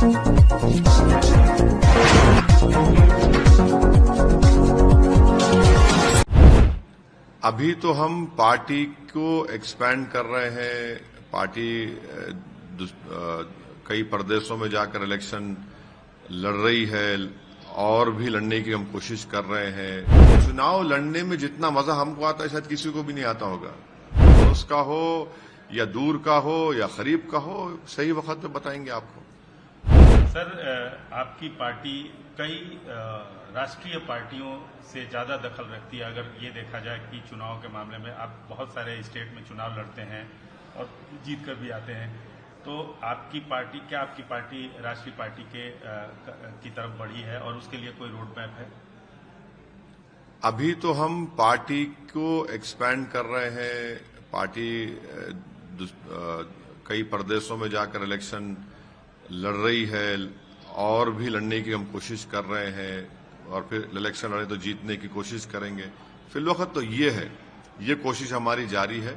अभी तो हम पार्टी को एक्सपैंड कर रहे हैं। पार्टी कई प्रदेशों में जाकर इलेक्शन लड़ रही है और भी लड़ने की हम कोशिश कर रहे हैं। चुनाव लड़ने में जितना मजा हमको आता है शायद किसी को भी नहीं आता होगा। पड़ोस का हो या दूर का हो या करीब का हो, सही वक्त पे बताएंगे आपको। सर, आपकी पार्टी कई राष्ट्रीय पार्टियों से ज्यादा दखल रखती है। अगर ये देखा जाए कि चुनाव के मामले में आप बहुत सारे स्टेट में चुनाव लड़ते हैं और जीत कर भी आते हैं, तो आपकी पार्टी राष्ट्रीय पार्टी की तरफ बढ़ी है और उसके लिए कोई रोड मैप है? अभी तो हम पार्टी को एक्सपैंड कर रहे हैं। पार्टी कई प्रदेशों में जाकर इलेक्शन लड़ रही है और भी लड़ने की हम कोशिश कर रहे हैं और फिर इलेक्शन लड़े तो जीतने की कोशिश करेंगे। फिलवक्त तो ये है, ये कोशिश हमारी जारी है।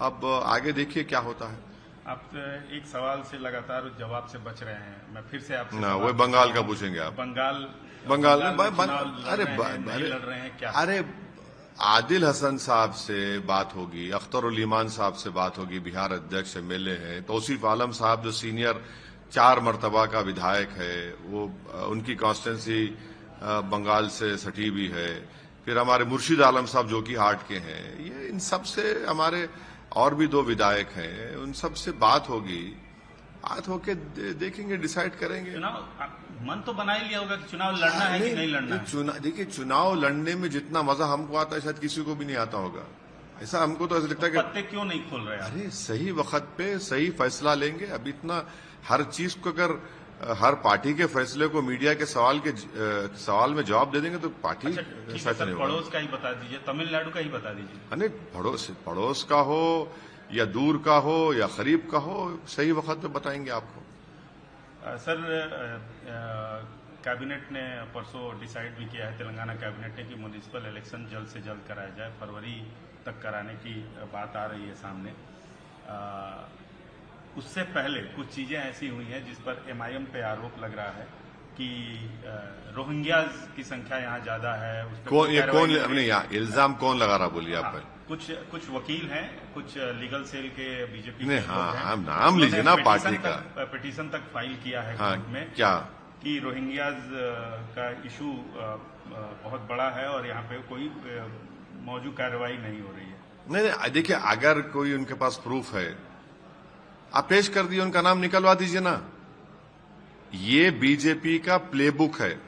अब आगे देखिए क्या होता है। आप एक सवाल से लगातार जवाब से बच रहे हैं। मैं फिर से आपसे ना, वो बंगाल का पूछेंगे आप। बंगाल अरे लड़ रहे हैं क्या? अरे आदिल हसन साहब से बात होगी, अख्तर ईमान साहब से बात होगी, बिहार अध्यक्ष एमएलए हैं। तौसीफ आलम साहब जो सीनियर 4 मर्तबा का विधायक है, वो उनकी कॉन्स्टिट्यूंसी बंगाल से सटी भी है। फिर हमारे मुर्शिद आलम साहब जो कि हार्ट के हैं, ये इन सब से हमारे और भी 2 विधायक हैं, उन सब से बात होगी। बात होके देखेंगे, डिसाइड करेंगे। चुनाव मन तो बना ही लिया होगा कि चुनाव लड़ना है कि नहीं लड़ना है। देखिए, चुनाव लड़ने में जितना मजा हमको आता है शायद किसी को भी नहीं आता होगा। ऐसा हमको तो ऐसा लगता है कि पत्ते क्यों नहीं खोल रहे? अरे सही वक्त पे सही फैसला लेंगे। अभी इतना हर चीज को अगर हर पार्टी के फैसले को मीडिया के सवाल में जवाब दे देंगे तो पार्टी फैसला नहीं होगा। पड़ोस का ही बता दीजिए, तमिलनाडु का ही बता दीजिए। अरे पड़ोस का हो या दूर का हो या करीब का हो, सही वक्त पे बताएंगे आपको। सर, कैबिनेट ने परसों डिसाइड भी किया है, तेलंगाना कैबिनेट ने, कि म्युनिसिपल इलेक्शन जल्द से जल्द कराया जाए। फरवरी तक कराने की बात आ रही है सामने। उससे पहले कुछ चीजें ऐसी हुई हैं जिस पर एमआईएम पे आरोप लग रहा है कि रोहिंग्याज की संख्या यहाँ ज्यादा है। यहाँ इल्जाम कौन लगा रहा, बोलिए आप। कुछ वकील हैं, कुछ लीगल सेल के बीजेपी ने, हाँ, नाम लीजिए ना पार्टी का। पिटीशन तक फाइल किया है कोर्ट में। क्या कि रोहिंग्याज का इशू बहुत बड़ा है और यहाँ पे कोई मौजूद कार्रवाई नहीं हो रही है। नहीं, देखिए, अगर कोई उनके पास प्रूफ है, आप पेश कर दिए, उनका नाम निकलवा दीजिए ना। ये बीजेपी का प्लेबुक है।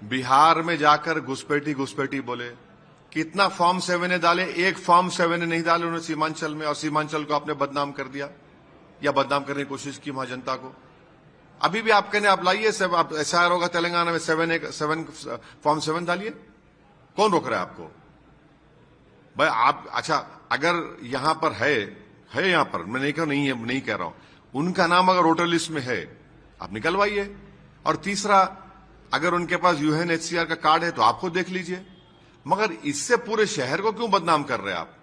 बिहार में जाकर घुसपैठी बोले, कितना फॉर्म 7 डाले, एक फॉर्म 7 नहीं डाले उन्होंने सीमांचल में, और सीमांचल को आपने बदनाम कर दिया या बदनाम करने की कोशिश की वहां जनता को। अभी भी आप कहने आप लाइए, सब एसआईआर होगा तेलंगाना में, 7 फॉर्म 7 डालिए। कौन रोक रहा है आपको भाई? आप अच्छा, अगर यहां पर है यहां पर, मैं नहीं कह रहा हूं, उनका नाम अगर वोटर लिस्ट में है, आप निकलवाइए। और तीसरा, अगर उनके पास यूएनएचसीआर का कार्ड है तो आपको देख लीजिए। मगर इससे पूरे शहर को क्यों बदनाम कर रहे हैं आप?